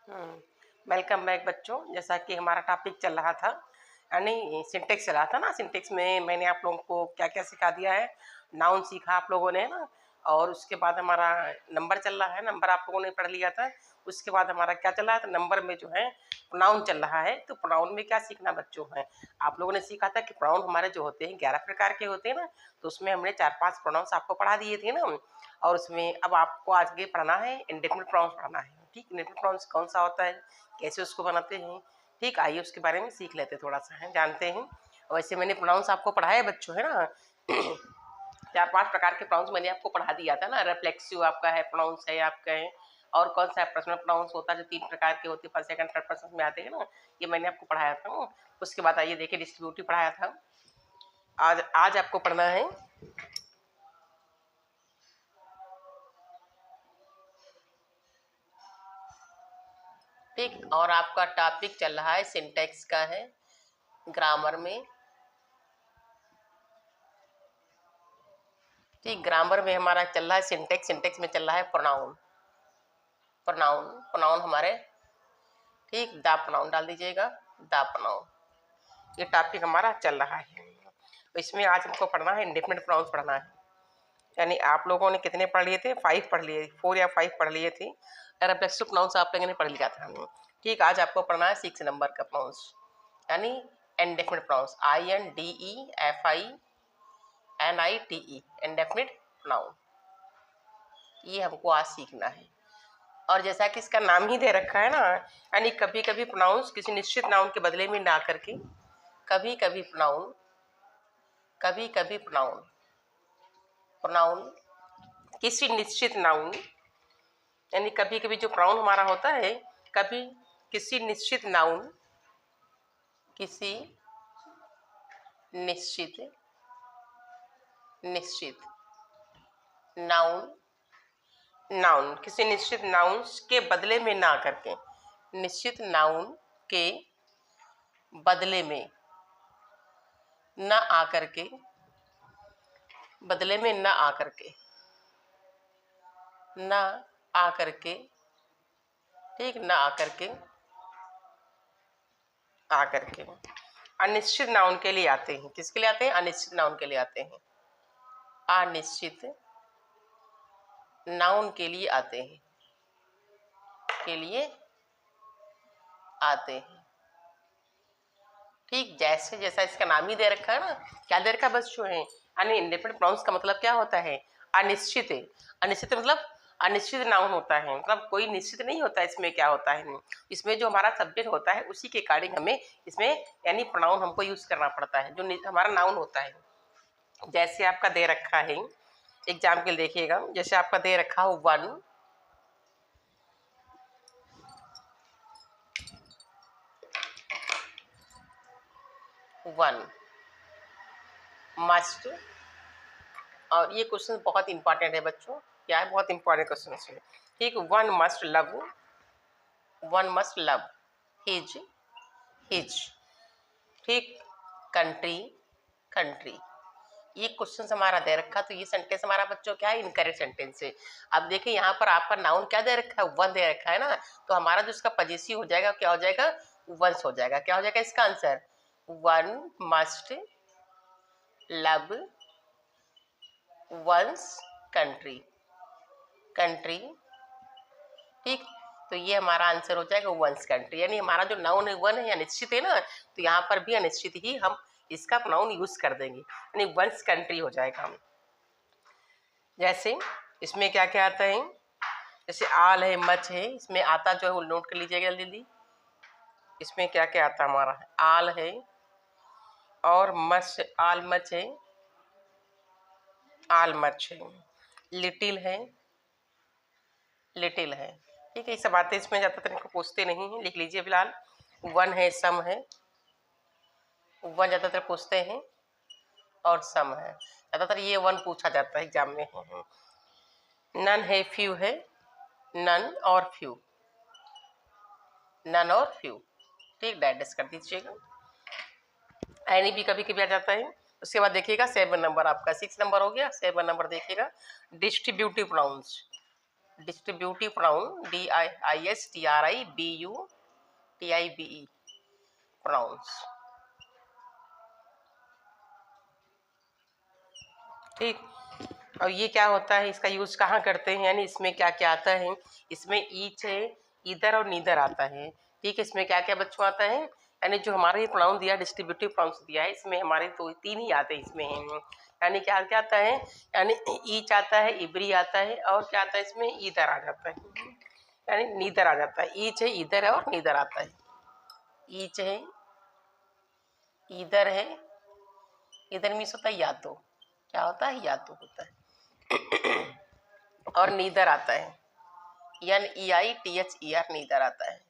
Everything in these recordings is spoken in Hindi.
वेलकम बैक बच्चों। जैसा कि हमारा टॉपिक चल रहा था, यानी सिंटेक्स चल रहा था ना। सिंटेक्स में मैंने आप लोगों को क्या क्या सिखा दिया है। नाउन सीखा आप लोगों ने ना, और उसके बाद हमारा नंबर चल रहा है। नंबर आप लोगों ने पढ़ लिया था। उसके बाद हमारा क्या चल रहा है, तो नंबर में जो है प्रोनाउन चल रहा है। तो प्रोनाउन में क्या सीखना बच्चों है, आप लोगों ने सीखा था कि प्रोनाउन हमारे जो होते हैं 11 प्रकार के होते हैं ना। तो उसमें हमने 4-5 प्रोनाउंस आपको पढ़ा दिए थे ना। और उसमें अब आपको आज पढ़ना है इंडेफिनिट प्रोनाउंस पढ़ना है। ठीक, इंडेफिनिट प्रोनाउंस कौन सा होता है, कैसे उसको बनाते हैं। ठीक, आइए उसके बारे में सीख लेते, थोड़ा सा है जानते हैं। वैसे मैंने प्रोनाउंस आपको पढ़ाया बच्चों, है ना। 4-5 प्रकार के प्रोनाउंस मैंने आपको पढ़ा दिया था ना। रिफ्लेक्सिव आपका है प्रोनाउंस है आपका है, और कौन सा पर्सनल प्रोनाउंस होता है जो 3 प्रकार के होते हैं, फर्स्ट सेकंड थर्ड पर्सन में आते हैं ना। ये मैंने आपको पढ़ाया था। उसके बाद आइए देखिए, डिस्ट्रीब्यूटिव पढ़ाया था। आज आज आपको पढ़ना है ठीक। और आपका टॉपिक चल रहा है सिंटेक्स का है, ग्रामर में। ठीक, ग्रामर में हमारा चल रहा है सिंटेक्स। सिंटेक्स में चल रहा है प्रोनाउन। प्रोनाउन प्रोनाउन हमारे, ठीक, द प्रोनाउन डाल दीजिएगा, द प्रोनाउन। ये टॉपिक हमारा चल रहा है। इसमें आज हमको पढ़ना है इंडेफिनिट प्रोनाउंस पढ़ना है। यानी आप लोगों ने कितने पढ़ लिए थे, 5 पढ़ लिए, 4 या 5 पढ़ लिए थे। रिफ्लेक्सिव प्रोनाउंस आप लोगों ने पढ़ लिया था। ठीक, आज आपको पढ़ना है 6 नंबर का प्रोनाउंस, यानी indefinite pronouns. INDEFINITE, indefinite pronoun. ये हमको आज सीखना है। और जैसा कि इसका नाम ही दे रखा है ना, यानी कभी कभी प्रोनाउंस किसी निश्चित नाउन के बदले में ना करके, कभी कभी प्रोनाउन, कभी कभी प्रोनाउन, प्रोनाउन किसी निश्चित नाउन, यानी कभी कभी जो प्रोनाउन हमारा होता है, कभी किसी निश्चित नाउन, किसी निश्चित निश्चित नाउन, नाउन किसी निश्चित नाउन के बदले में ना करके, निश्चित नाउन के बदले में न आकर के, बदले में न आकर के, न आकर के, ठीक, न आकर के, आकर के अनिश्चित नाउन के लिए आते हैं। किसके लिए आते हैं, अनिश्चित नाउन के लिए आते हैं। अनिश्चित नाउन के लिए आते हैं, के लिए आते हैं। ठीक, जैसे जैसा इसका नाम ही दे रखा है ना, क्या दे रखा है बच्चों है, यानी इंडेफिनिट प्रोनाउंस का मतलब क्या होता है, अनिश्चित है। अनिश्चित मतलब अनिश्चित नाउन होता है, मतलब कोई निश्चित नहीं होता है। इसमें क्या होता है, इसमें जो हमारा सब्जेक्ट होता है उसी के अकॉर्डिंग हमें इसमें यानी प्रोनाउन हमको यूज करना पड़ता है, जो हमारा नाउन होता है। जैसे आपका दे रखा है, एग्जाम्पल देखिएगा, जैसे आपका दे रखा हो वन, वन मस्ट। और ये क्वेश्चन बहुत इंपॉर्टेंट है बच्चों, क्या है, बहुत इंपॉर्टेंट क्वेश्चन है। ठीक, one must love, one must love his, his, ठीक, कंट्री, कंट्री। ये क्वेश्चन हमारा दे रखा, तो ये सेंटेंस हमारा बच्चों क्या है, इनकरेक्ट सेंटेंस है। अब देखिए यहाँ पर आपका नाउन क्या दे रखा है, वन दे रखा है ना। तो हमारा जो इसका पजेसिव हो जाएगा, क्या हो जाएगा, वंस हो जाएगा। क्या हो जाएगा इसका answer, one must love one's country, country. ठीक, तो ये हमारा आंसर हो जाएगा वंस कंट्री। यानी हमारा जो नाउन है वन है, अनिश्चित है ना, तो यहाँ पर भी अनिश्चित ही हम इसका नाउन यूज कर देंगे, यानी वंस कंट्री हो जाएगा। जैसे इसमें क्या क्या आता है, जैसे आल है, मच है, इसमें आता जो है वो नोट कर लीजिएगा जल्दी। इसमें क्या क्या आता हमारा, आल है और मच, आल मच है, आल मच है, लिटिल है, लिटिल है। ठीक है, ये सब बातें इसमें ज़्यादातर इनको पूछते नहीं हैं, लिख लीजिए फिलहाल। वन है, सम है, वन ज़्यादातर पूछते हैं, और सम है ज़्यादातर, ये वन पूछा जाता है एग्जाम में। नन है, फ्यू है, नन और फ्यू, नन और फ्यू। ठीक, डाइजेस्ट कर दीजिएगा। एनी भी कभी कभी आ जाता है। उसके बाद देखिएगा 7 नंबर, आपका 6 नंबर हो गया, 7 नंबर देखिएगा, distributive pronouns. Distributive pronoun, DISTRIBUTIBE pronouns. ठीक, और ये क्या होता है, इसका यूज कहाँ करते हैं, यानी इसमें क्या क्या आता है, इसमें ईच है, इधर और नीदर आता है। ठीक है, इसमें क्या क्या बच्चों आता है, यानी जो हमारे ये प्रोनाउन दिया, डिस्ट्रीब्यूटिव प्रोनाउंस दिया है, इसमें हमारे तो तीन ही आते हैं इसमें हैं। यानी क्या क्या आता है, यानी ईच आता है, इबरी आता है, और क्या आता है इसमें, ईदर आ जाता है, यानी नीदर आ जाता है। ईच है, इधर है, और नीदर आता है। ईच है, इधर है, इधर मीन्स होता है या तो, क्या होता है, या तो होता है, और नीदर आता है, NEITHER नीदर आता है।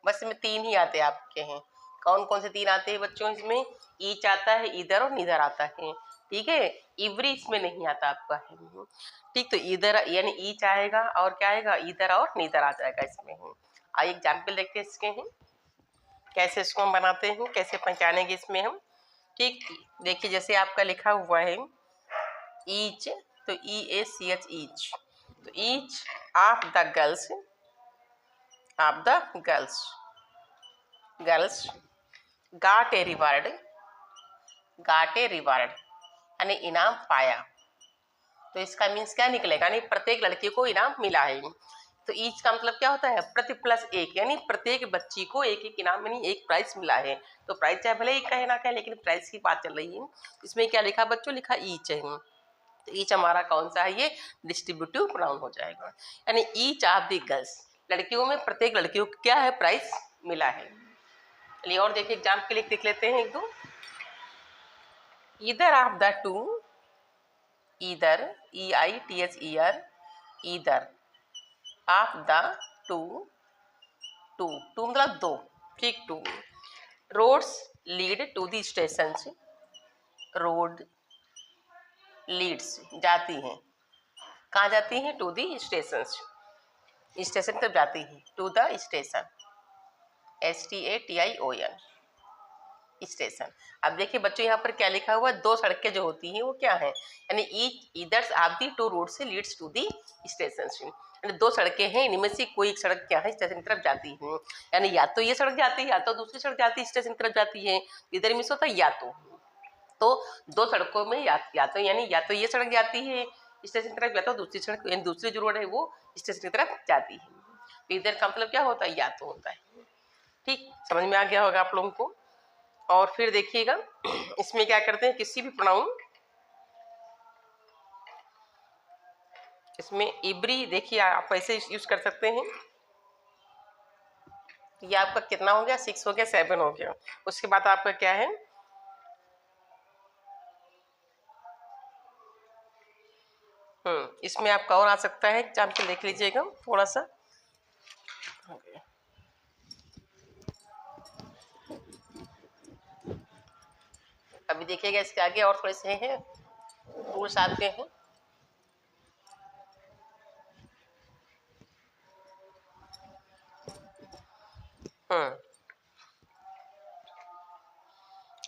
बस इसमें तीन ही आते हैं आपके हैं। कौन कौन से तीन आते हैं बच्चों, इसमें ईच आता है, इधर और नीदर आता है। ठीक है, इवरी इसमें नहीं आता आपका है। ठीक, तो इधर यानी ईच आएगा, और क्या आएगा, इधर और नीदर आ जाएगा इसमें। आइए एग्जाम्पल देखते हैं इसके हैं, कैसे इसको हम बनाते हैं, कैसे पहचानेंगे इसमें हम। ठीक, देखिए जैसे आपका लिखा हुआ है ईच, तो EACH ईच, तो each of the girls, of the girls got a reward, यानी इनाम पाया। तो इसका मीन्स क्या निकलेगा, यानी प्रत्येक लड़की को इनाम मिला है। तो ईच का मतलब क्या होता है, प्रति प्लस एक, यानी प्रत्येक बच्ची को एक एक इनाम, यानी एक प्राइज मिला है। तो प्राइज चाहे भले ही कहे ना कहे, लेकिन प्राइज की बात चल रही है। इसमें क्या लिखा बच्चों, लिखा ईच है। तो ईच हमारा कौन सा है, ये डिस्ट्रीब्यूटिव प्रोनाउन हो जाएगा, यानी ईच ऑफ द गर्ल्स, लड़कियों में प्रत्येक लड़कियों को क्या है, प्राइज मिला है। चलिए और देखिए एग्जाम के लिए लिख लेते हैं एक दो। Either of the two, either EITHER, either of the two, two मतलब दो। ठीक, two roads lead to the station, road leads जाती हैं, कहाँ जाती हैं, टू द स्टेशन, स्टेशन तक जाती है, to the station, STATION station. अब देखिए बच्चों यहाँ पर क्या लिखा हुआ है, दो सड़कें जो होती हैं वो क्या है, यानी each either's of the two roads leads to the station, यानी दो सड़कें हैं, इनमें से कोई एक सड़क क्या है, स्टेशन की तरफ जाती है। यानी या तो ये सड़क जाती है, या तो दूसरी सड़क जाती है, स्टेशन की तरफ जाती है। इधर मिस होता है या तो दो सड़कों में या तो यानी या तो ये सड़क जाती है स्टेशन की तरफ, या तो दूसरी सड़क, यानी दूसरी जो रोड है वो स्टेशन की तरफ जाती है। तो इधर का मतलब क्या होता है, या तो होता है। ठीक, समझ में आ गया होगा आप लोगों को। और फिर देखिएगा इसमें क्या करते हैं, किसी भी प्रोनाउन, इसमें इब्री देखिए आप ऐसे यूज कर सकते हैं। ये आपका कितना हो गया, 6 हो गया, 7 हो गया। उसके बाद आपका क्या है, इसमें आपका और आ सकता है, एग्जाम पे देख लीजिएगा थोड़ा सा। अभी देखिएगा इसके आगे और थोड़े से हैं रूल्स आते हैं।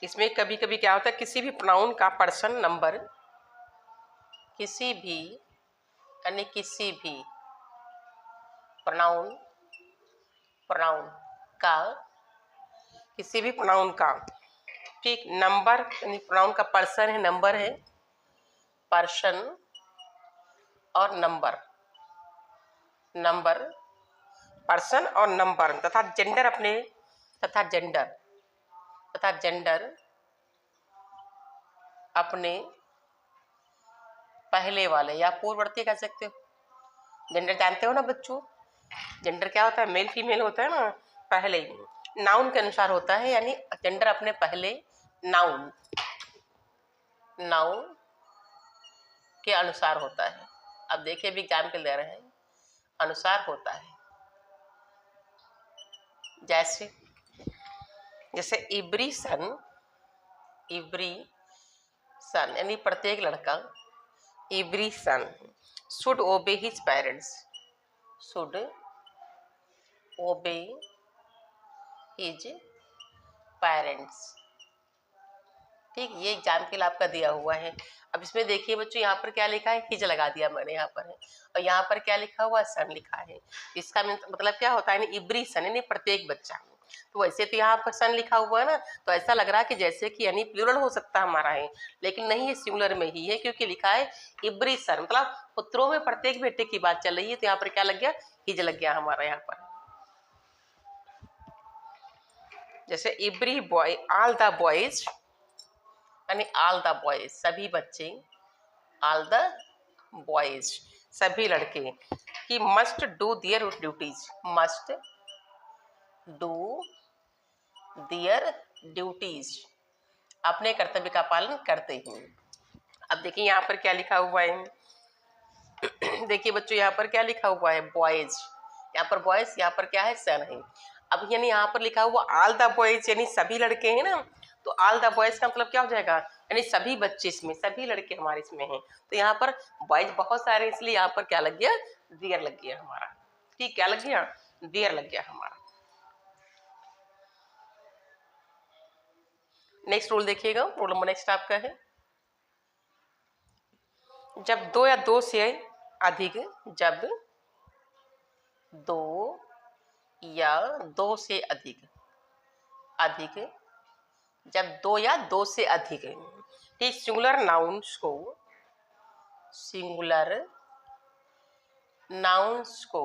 इसमें कभी कभी क्या होता है, किसी भी प्रोनाउन का पर्सन नंबर, किसी भी यानी किसी भी प्रोनाउन का, किसी भी प्रोनाउन का, ठीक, नंबर यानी प्रोनाउन का पर्सन है, नंबर है, पर्सन और नंबर, पर्सन और नंबर, तथा जेंडर अपने पहले वाले या पूर्ववर्ती कह सकते हो। जेंडर जानते हो ना बच्चों, जेंडर क्या होता है, मेल फीमेल होता है ना, पहले नाउन के अनुसार होता है, यानी जेंडर अपने पहले नाउन के अनुसार होता है। अब देखिए भी एग्जाम्पल दे रहे हैं, अनुसार होता है। जैसे एवरी सन यानी प्रत्येक लड़का, every son should obey his parents, should obey his parents. ठीक, ये एग्जाम्पल आपका दिया हुआ है। अब इसमें देखिए बच्चों, यहाँ पर क्या लिखा है, हिज लगा दिया मैंने यहाँ पर है, और यहाँ पर क्या लिखा हुआ, सन लिखा है। इसका मतलब क्या होता है, एवरी सन यानी प्रत्येक बच्चा। तो वैसे तो यहाँ पर सन लिखा हुआ है ना, तो ऐसा लग रहा है कि जैसे कि यानी प्लूरल हो सकता है हमारा है, लेकिन नहीं, ये सिंगुलर में ही है, क्योंकि लिखा है एवरी सन, मतलब पुत्रों में प्रत्येक बेटे की बात चल रही है। तो यहाँ पर क्या लग गया, हिज लग गया हमारा यहाँ पर। जैसे every boy, all the boys यानी ऑल द बॉयज, सभी बच्चे, ऑल द बॉयज सभी लड़के, he must do their duties, must do their duties, अपने कर्तव्य का पालन करते हैं। अब देखिए यहाँ पर क्या लिखा हुआ है, देखिए बच्चों यहाँ पर क्या लिखा हुआ है, बॉयज, यहाँ पर बॉयज, यहाँ पर क्या है, सन है। अब यानी यहाँ पर लिखा हुआ ऑल द बॉयज यानी सभी लड़के हैं ना, तो ऑल द बॉयज का मतलब क्या हो जाएगा, यानी सभी बच्चे, इसमें सभी लड़के हमारे इसमें हैं। तो यहाँ पर बॉयज बहुत सारे, इसलिए यहाँ पर क्या लग गया, दियर लग गया हमारा। ठीक, क्या लग गया, दियर लग गया हमारा। नेक्स्ट रूल देखिएगा, रूल नंबर नेक्स्ट आपका है, जब दो या दो से अधिक, जब दो या दो से अधिक, अधिक, जब दो या दो से अधिक, ठीक, सिंगुलर नाउन्स को, सिंगुलर नाउन्स को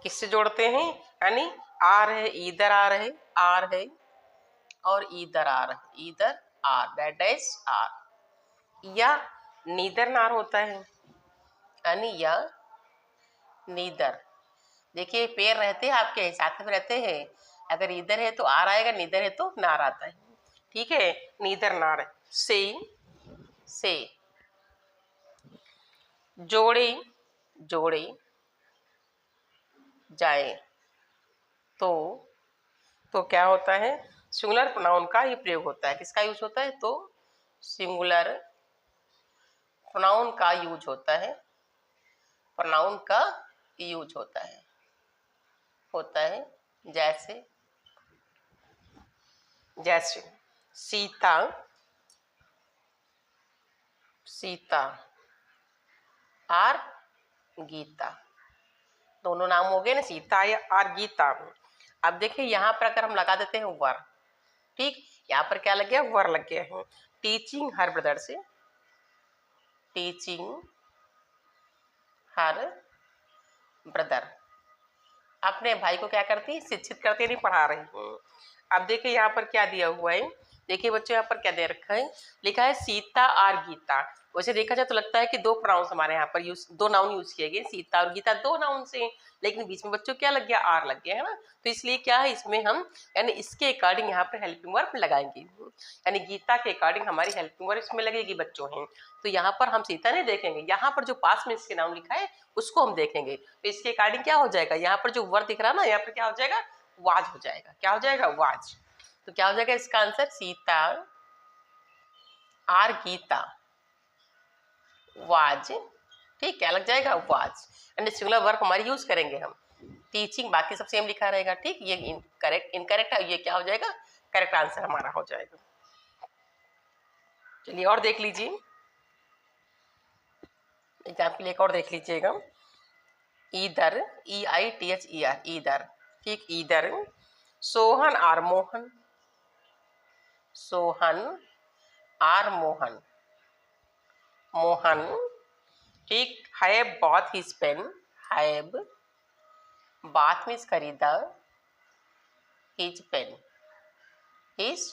किससे जोड़ते हैं, यानी आर है, इधर आर है, आर है, और इधर आर है, इधर आर, दैट इज आर, या नीदर नार होता है, यानी या नीदर। देखिए पेड़ रहते हैं आपके साथ में रहते हैं, अगर इधर है तो आर आएगा, नीदर है तो नार आता है। ठीक है, नीदर नार, से जोड़े, जोड़े जाए तो क्या होता है, सिंगुलर प्रोनाउन का ये प्रयोग होता है। किसका यूज होता है, तो सिंगुलर प्रोनाउन का यूज होता है, प्रोनाउन का यूज होता है, जैसे, जैसे सीता, सीता और गीता, दोनों नाम हो गए ना, सीता या और गीता। अब देखिए यहाँ पर अगर हम लगा देते हैं वर, ठीक, यहाँ पर क्या लग गया, वर लग गया है। टीचिंग हर ब्रदर से, टीचिंग हर ब्रदर, अपने भाई को क्या करती, शिक्षित करती, नहीं पढ़ा रही हूँ। अब देखिए यहाँ पर क्या दिया हुआ है, देखिए बच्चों यहाँ पर क्या दे रखा है, लिखा है सीता और गीता। वैसे देखा जाए तो लगता है कि दो प्रोनाउंस हमारे यहाँ पर यूज, दो नाउन यूज किए गए, सीता और गीता दो नाउन से, लेकिन बीच में बच्चों क्या लग गया, आर लग गया है ना। तो इसलिए क्या है, इसमें हम यानी इसके अकॉर्डिंग यहाँ पर हेल्पिंग वर्ब लगाएंगे, यानी गीता के अकॉर्डिंग हमारी हेल्पिंग वर्ब इसमें लगेगी बच्चों हैं। तो यहाँ पर हम सीता नहीं देखेंगे, यहाँ पर जो पास में इसके नाम लिखा है उसको हम देखेंगे। तो इसके अकॉर्डिंग क्या हो जाएगा, यहाँ पर जो वर्ड दिख रहा है ना, यहाँ पर क्या हो जाएगा, वाज हो जाएगा। क्या हो जाएगा, वाज। तो क्या हो जाएगा इसका answer, Sita or Gita was. ठीक, क्या लग जाएगा, वाज, यानी सिंगुलर वर्ब हमारी यूज करेंगे हम। टीचिंग बाकी सब सेम लिखा रहेगा। ठीक, ये इनकरेक्ट है, ये क्या हो जाएगा, करेक्ट आंसर हमारा हो जाएगा। चलिए और देख लीजिए एग्जाम्पल, एक और देख लीजिएगा, ईदर, EITHER, ईदर। ठीक, either Sohan or Mohan, Sohan or Mohan, Mohan, ठीक, have bought his pen, have bought means खरीदा, हिज पेन, हिज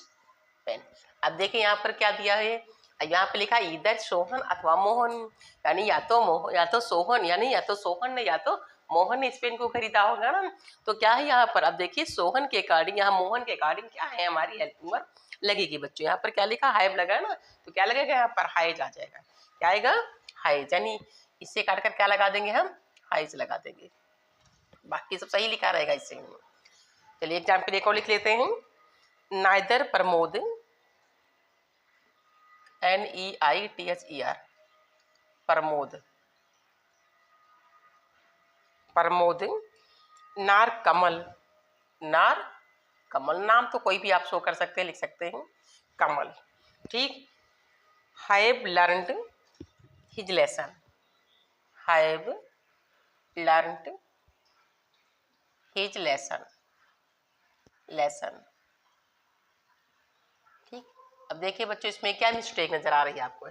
पेन। अब देखिए यहाँ पर क्या दिया है, यहाँ पे लिखा है इधर सोहन अथवा मोहन, यानी या तो मोहन या तो सोहन, यानी या तो सोहन ने या तो मोहन ने इस पेन को खरीदा होगा ना। तो क्या है यहाँ पर, अब देखिए सोहन के अकॉर्डिंग, यहाँ मोहन के अकॉर्डिंग क्या है, हमारी हेल्पिंग वर्ब लगेगी बच्चों। यहाँ पर क्या लिखा, हाइव लगा ना, तो क्या लगेगा यहाँ पर, हाइज आ जाएगा। क्या आएगा, हाइज, यानी इससे काट कर क्या लगा देंगे हम, हाइज लगा देंगे। बाकी सब सही लिखा रहेगा इससे। चलिए एग्जाम्पल एक और लिख लेते हैं, नाइदर प्रमोद, NEITHER, प्रमोद, प्रमोद, नार कमल, नार कमल। नाम तो कोई भी आप शो कर सकते हैं, लिख सकते हैं कमल। ठीक। Have learned his lesson, have learned his lesson, lesson. ठीक। अब देखिए बच्चों इसमें क्या मिस्टेक नजर आ रही है आपको,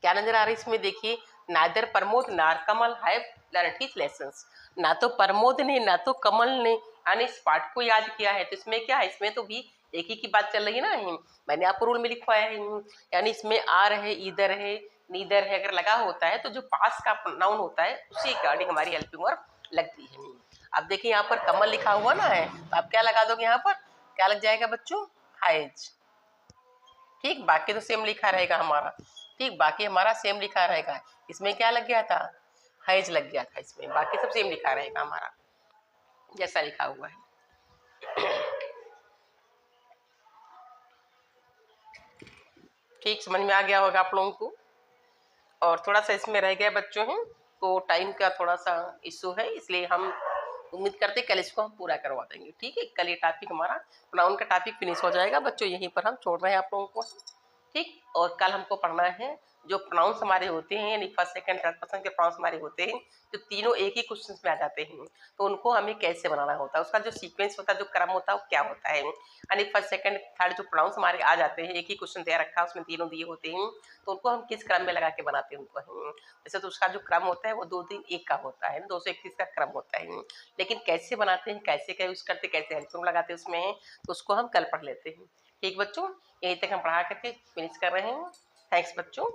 क्या नजर आ रही है इसमें? देखिए नादर प्रमोद नार कमल हैव लर्नड हिज लेसन्स। ना तो प्रमोद ने ना तो कमल ने यानी इस पाठ को याद किया है, तो इसमें क्या है, इसमें तो भी एक ही की बात चल रही है ना। मैंने आपको रूल में लिखवाया है, यानी इसमें आर है, इधर है, नीदर है, अगर लगा होता है तो जो पास का नाउन होता है उसी अकॉर्डिंग हमारी हेल्पिंग वर्ब लगती है। अब देखिए यहाँ पर कमल लिखा हुआ ना है, तो आप क्या लगा दोगे यहाँ पर, क्या लग जाएगा बच्चों? हैज। ठीक। बाकी तो सेम लिखा रहेगा हमारा। ठीक। बाकी हमारा सेम लिखा रहेगा। इसमें क्या लग गया था? हैज लग गया था इसमें। बाकी सब सेम लिखा रहेगा हमारा जैसा लिखा हुआ है। ठीक। समझ में आ गया होगा आप लोगों को। और थोड़ा सा इसमें रह गया बच्चों हैं, तो टाइम का थोड़ा सा इशू है, इसलिए हम उम्मीद करते हैं कल इसको हम पूरा करवा देंगे। ठीक है। कल ये टॉपिक हमारा प्रोनाउन का टॉपिक फिनिश हो जाएगा बच्चों, यहीं पर हम छोड़ रहे हैं आप लोगों को। ठीक। और कल हमको पढ़ना है जो प्रोनाउंस हमारे होते हैं, यानी फर्स्ट सेकंड थर्ड पर्सन के प्रोनाउंस हमारे होते हैं, जो तीनों एक ही क्वेश्चन में आ जाते हैं, तो उनको हमें कैसे बनाना होता है, उसका जो सीक्वेंस होता है, जो क्रम होता है वो क्या होता है। यानी फर्स्ट सेकंड थर्ड जो प्रोनाउंस हमारे आ जाते हैं, एक ही क्वेश्चन दिया रखा है उसमें तीनों दिए होते हैं, तो उनको हम किस क्रम में लगा के बनाते हैं उनको। वैसे तो उसका जो क्रम होता है वो 2 3 1 का होता है, 231 का क्रम होता है, लेकिन कैसे बनाते हैं, कैसे क्या यूज करते, कैसे हेल्पिंग लगाते हैं उसमें, तो उसको हम कल पढ़ लेते हैं। ठीक बच्चों, यहीं तक हम पढ़ा करके फिनिश कर रहे हैं। थैंक्स बच्चों।